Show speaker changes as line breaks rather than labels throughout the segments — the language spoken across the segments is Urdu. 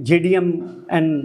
JDMN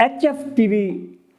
HFTV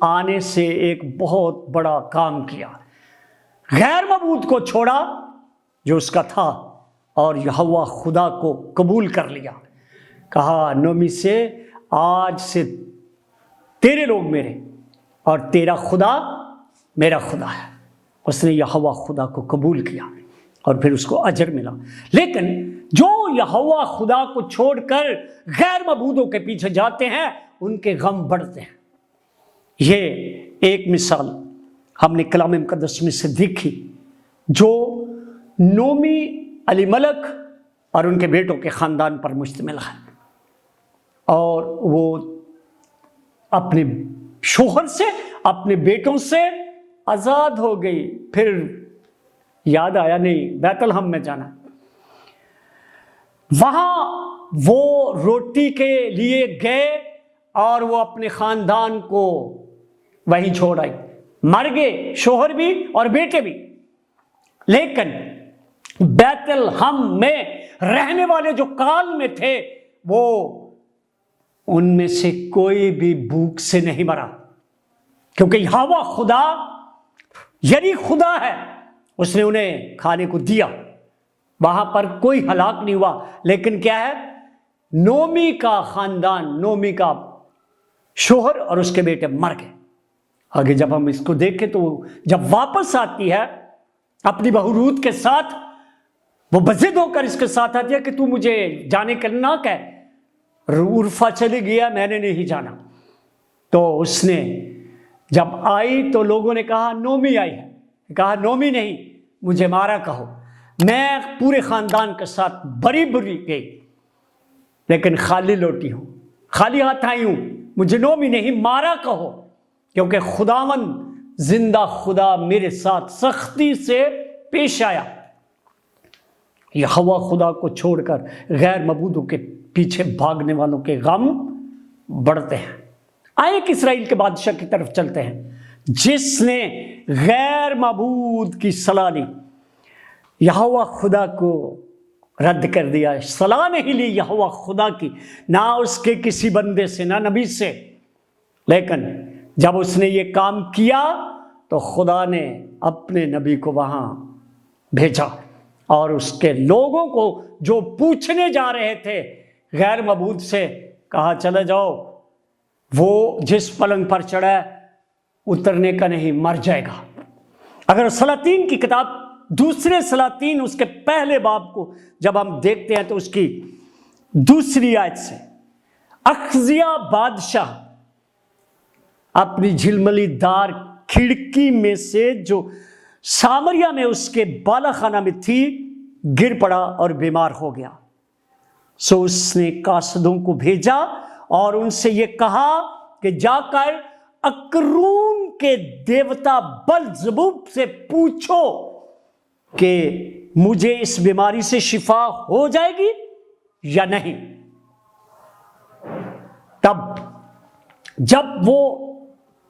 آنے سے ایک بہت بڑا کام کیا، غیر معبود کو چھوڑا جو اس کا تھا اور یہوہ خدا کو قبول کر لیا۔ کہا نومی سے آج سے تیرے لوگ میرے اور تیرا خدا میرا خدا ہے۔ اس نے یہوہ خدا کو قبول کیا اور پھر اس کو اجر ملا۔ لیکن جو یہوہ خدا کو چھوڑ کر غیر معبودوں کے پیچھے جاتے ہیں ان کے غم بڑھتے ہیں۔ یہ ایک مثال ہم نے کلام مقدس میں سے دیکھی جو نومی علی ملک اور ان کے بیٹوں کے خاندان پر مشتمل ہے، اور وہ اپنے شوہر سے اپنے بیٹوں سے آزاد ہو گئی۔ پھر یاد آیا نہیں بیت الحم میں جانا، وہاں وہ روٹی کے لیے گئے اور وہ اپنے خاندان کو وہیں چھوڑ آئی، مر گئے شوہر بھی اور بیٹے بھی۔ لیکن بیت الحم میں رہنے والے جو کال میں تھے وہ ان میں سے کوئی بھی بھوک سے نہیں مرا، کیونکہ یہوہ خدا یعنی خدا ہے، اس نے انہیں کھانے کو دیا۔ وہاں پر کوئی ہلاک نہیں ہوا، لیکن کیا ہے، نومی کا خاندان، نومی کا شوہر اور اس کے بیٹے مر گئے۔ آگے جب ہم اس کو دیکھیں تو جب واپس آتی ہے اپنی بہو رود کے ساتھ، وہ بضد ہو کر اس کے ساتھ آتی ہے کہ تو مجھے جانے کا نہ کہے، عرفہ چلی گیا میں نے نہیں جانا۔ تو اس نے جب آئی تو لوگوں نے کہا نومی آئی ہے، کہا نومی نہیں، مجھے مارا کہو، میں پورے خاندان کے ساتھ بری گئی لیکن خالی لوٹی ہوں، خالی ہاتھ آئی ہوں، مجھے نومی نہیں مارا کہو، کیونکہ خداوند زندہ خدا میرے ساتھ سختی سے پیش آیا۔ یہوہ خدا کو چھوڑ کر غیر معبودوں کے پیچھے بھاگنے والوں کے غم بڑھتے ہیں۔ آئے ایک اسرائیل کے بادشاہ کی طرف چلتے ہیں جس نے غیر معبود کی صلاح لی، یہوہ خدا کو رد کر دیا، صلاح نہیں لی یہوہ خدا کی، نہ اس کے کسی بندے سے نہ نبی سے۔ لیکن جب اس نے یہ کام کیا تو خدا نے اپنے نبی کو وہاں بھیجا اور اس کے لوگوں کو جو پوچھنے جا رہے تھے غیر معبود سے، کہا چلے جاؤ، وہ جس پلنگ پر چڑھا ہے اترنے کا نہیں، مر جائے گا۔ اگر سلاطین کی کتاب دوسرے سلاطین اس کے پہلے باب کو جب ہم دیکھتے ہیں تو اس کی دوسری آیت سے، اخزیہ بادشاہ اپنی جھلملی دار کھڑکی میں سے جو سامریا میں اس کے بالا خانہ میں تھی گر پڑا اور بیمار ہو گیا۔ سو اس نے قاصدوں کو بھیجا اور ان سے یہ کہا کہ جا کر اکرون کے دیوتا بلزبوب سے پوچھو کہ مجھے اس بیماری سے شفا ہو جائے گی یا نہیں۔ تب جب وہ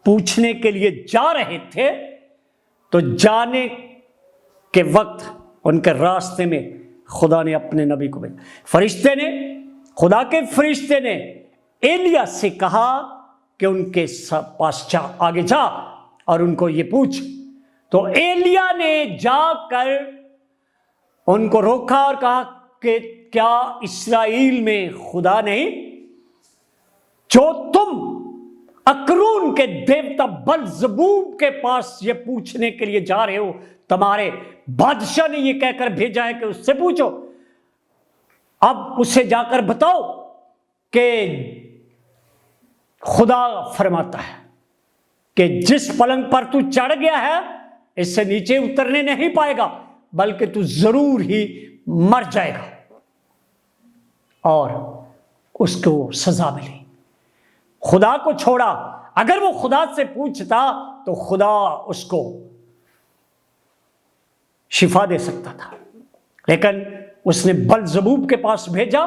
پوچھنے کے لیے جا رہے تھے تو جانے کے وقت ان کے راستے میں خدا نے اپنے نبی کو بھیجا، خدا کے فرشتے نے ایلیا سے کہا کہ ان کے پاس جا، آگے جا اور ان کو یہ پوچھ۔ تو ایلیا نے جا کر ان کو روکا اور کہا کہ کیا اسرائیل میں خدا نہیں جو تم اکرون کے دیوتا بلزبوب کے پاس یہ پوچھنے کے لیے جا رہے ہو؟ تمہارے بادشاہ نے یہ کہہ کر بھیجا ہے کہ اس سے پوچھو۔ اب اسے جا کر بتاؤ کہ خدا فرماتا ہے کہ جس پلنگ پر تو چڑھ گیا ہے اس سے نیچے اترنے نہیں پائے گا، بلکہ تو ضرور ہی مر جائے گا۔ اور اس کو سزا ملی، خدا کو چھوڑا۔ اگر وہ خدا سے پوچھتا تو خدا اس کو شفا دے سکتا تھا، لیکن اس نے بلزبوب کے پاس بھیجا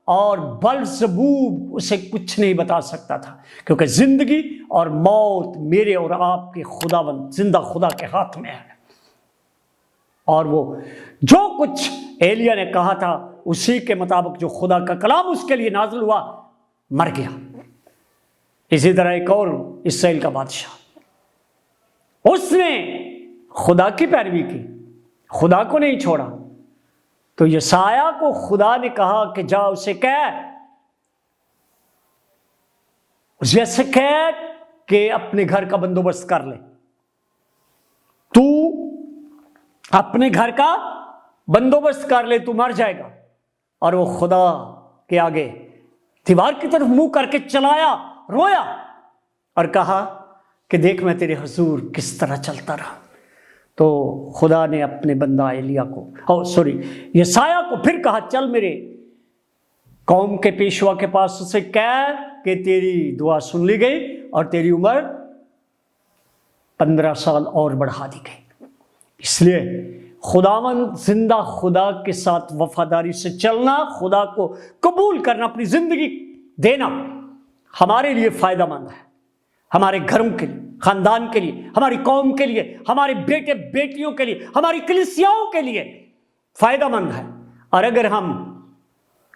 اور بلزبوب اسے کچھ نہیں بتا سکتا تھا، کیونکہ زندگی اور موت میرے اور آپ کے خداوند زندہ خدا کے ہاتھ میں ہے۔ اور وہ جو کچھ ایلیا نے کہا تھا اسی کے مطابق جو خدا کا کلام اس کے لیے نازل ہوا، مر گیا۔ اسی طرح ایک اور اسرائیل کا بادشاہ، اس نے خدا کی پیروی کی، خدا کو نہیں چھوڑا، تو یسایہ کو خدا نے کہا کہ جا اسے کہہ کہ اپنے گھر کا بندوبست کر لے، تو اپنے گھر کا بندوبست کر لے، تو مر جائے گا۔ اور وہ خدا کے آگے دیوار کی طرف منہ کر کے چلایا، رویا اور کہا کہ دیکھ میں تیرے حضور کس طرح چلتا رہا۔ تو خدا نے اپنے بندہ یسایہ کو پھر کہا چل میرے قوم کے پیشوا کے پاس اسے کہہ کہ تیری دعا سن لی گئی اور تیری عمر 15 سال اور بڑھا دی گئی۔ اس لیے خداوند زندہ خدا کے ساتھ وفاداری سے چلنا، خدا کو قبول کرنا، اپنی زندگی دینا ہمارے لیے فائدہ مند ہے، ہمارے گھروں کے لیے، خاندان کے لیے، ہماری قوم کے لیے، ہمارے بیٹے بیٹیوں کے لیے، ہماری کلیسیاؤں کے لیے فائدہ مند ہے۔ اور اگر ہم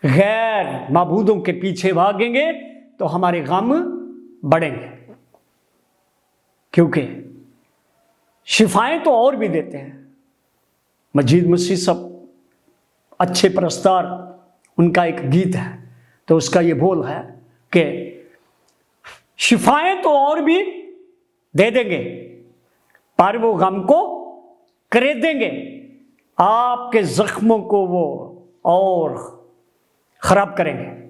غیر معبودوں کے پیچھے بھاگیں گے تو ہمارے غم بڑھیں گے، کیونکہ شفائیں تو اور بھی دیتے ہیں۔ مجید مسیح صاحب اچھے پرستار، ان کا ایک گیت ہے تو اس کا یہ بول ہے کہ شفائیں تو اور بھی دے دیں گے پر وہ غم کو خرید گے، آپ کے زخموں کو وہ اور خراب کریں گے۔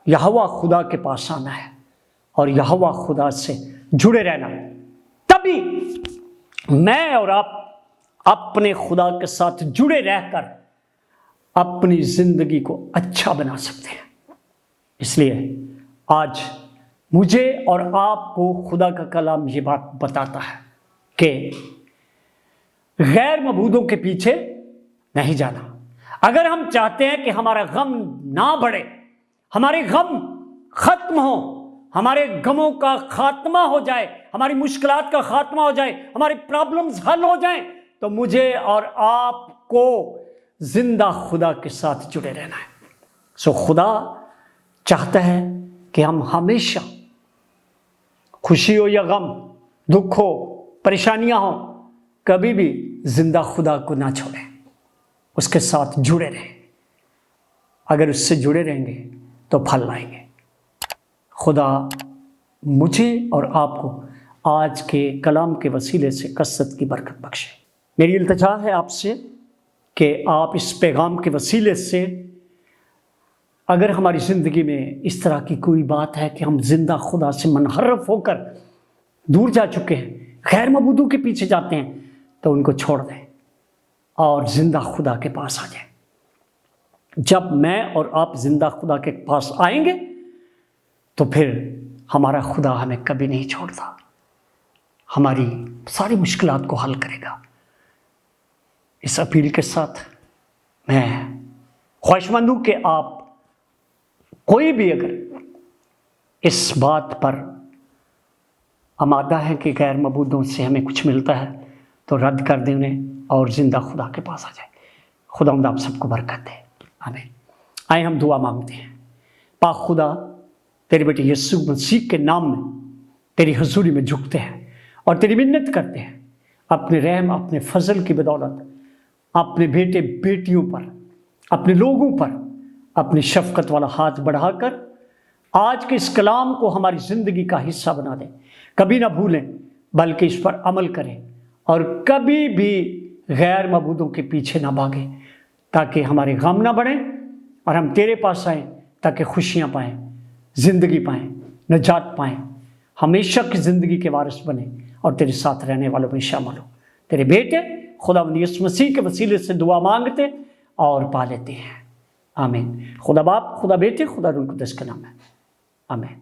یہوہ خدا کے پاس آنا ہے اور یہوہ خدا سے جڑے رہنا، تبھی میں اور آپ اپنے خدا کے ساتھ جڑے رہ کر اپنی زندگی کو اچھا بنا سکتے ہیں۔ اس لیے آج مجھے اور آپ کو خدا کا کلام یہ بات بتاتا ہے کہ غیر معبودوں کے پیچھے نہیں جانا۔ اگر ہم چاہتے ہیں کہ ہمارا غم نہ بڑھے، ہمارے غم ختم ہو، ہمارے غموں کا خاتمہ ہو جائے، ہماری مشکلات کا خاتمہ ہو جائے، ہماری پرابلمز حل ہو جائیں، تو مجھے اور آپ کو زندہ خدا کے ساتھ جڑے رہنا ہے۔ خدا چاہتا ہے کہ ہم ہمیشہ، خوشی ہو یا غم، دکھ ہو، پریشانیاں ہوں، کبھی بھی زندہ خدا کو نہ چھوڑیں، اس کے ساتھ جڑے رہیں۔ اگر اس سے جڑے رہیں گے تو پھل لائیں گے۔ خدا مجھے اور آپ کو آج کے کلام کے وسیلے سے کثرت کی برکت بخشے۔ میری التجا ہے آپ سے کہ آپ اس پیغام کے وسیلے سے، اگر ہماری زندگی میں اس طرح کی کوئی بات ہے کہ ہم زندہ خدا سے منحرف ہو کر دور جا چکے ہیں، غیر معبودوں کے پیچھے جاتے ہیں، تو ان کو چھوڑ دیں اور زندہ خدا کے پاس آ جائیں۔ جب میں اور آپ زندہ خدا کے پاس آئیں گے تو پھر ہمارا خدا ہمیں کبھی نہیں چھوڑتا، ہماری ساری مشکلات کو حل کرے گا۔ اس اپیل کے ساتھ میں خواہش مند ہوں کہ آپ کوئی بھی اگر اس بات پر آمادہ ہے کہ غیر معبودوں سے ہمیں کچھ ملتا ہے تو رد کر دیں انہیں اور زندہ خدا کے پاس آ جائیں۔ خداوند آپ سب کو برکت دے، آمین۔ آئے ہم دعا مانگتے ہیں۔ پاک خدا، تیرے بیٹے یسوع مسیح کے نام میں تیری حضوری میں جھکتے ہیں اور تیری منت کرتے ہیں، اپنے رحم، اپنے فضل کی بدولت اپنے بیٹے بیٹیوں پر، اپنے لوگوں پر اپنی شفقت والا ہاتھ بڑھا کر آج کے اس کلام کو ہماری زندگی کا حصہ بنا دیں۔ کبھی نہ بھولیں بلکہ اس پر عمل کریں اور کبھی بھی غیر معبودوں کے پیچھے نہ بھاگیں، تاکہ ہمارے غم نہ بڑھیں اور ہم تیرے پاس آئیں تاکہ خوشیاں پائیں، زندگی پائیں، نجات پائیں، ہمیشہ کی زندگی کے وارث بنیں اور تیرے ساتھ رہنے والوں میں شامل ہوں۔ تیرے بیٹے خداوند یسوع مسیح کے وسیلے سے دعا مانگتے اور پا لیتے ہیں، آمین۔ خدا باپ، خدا بیٹے، خدا روح القدس کے نام ہے، آمین۔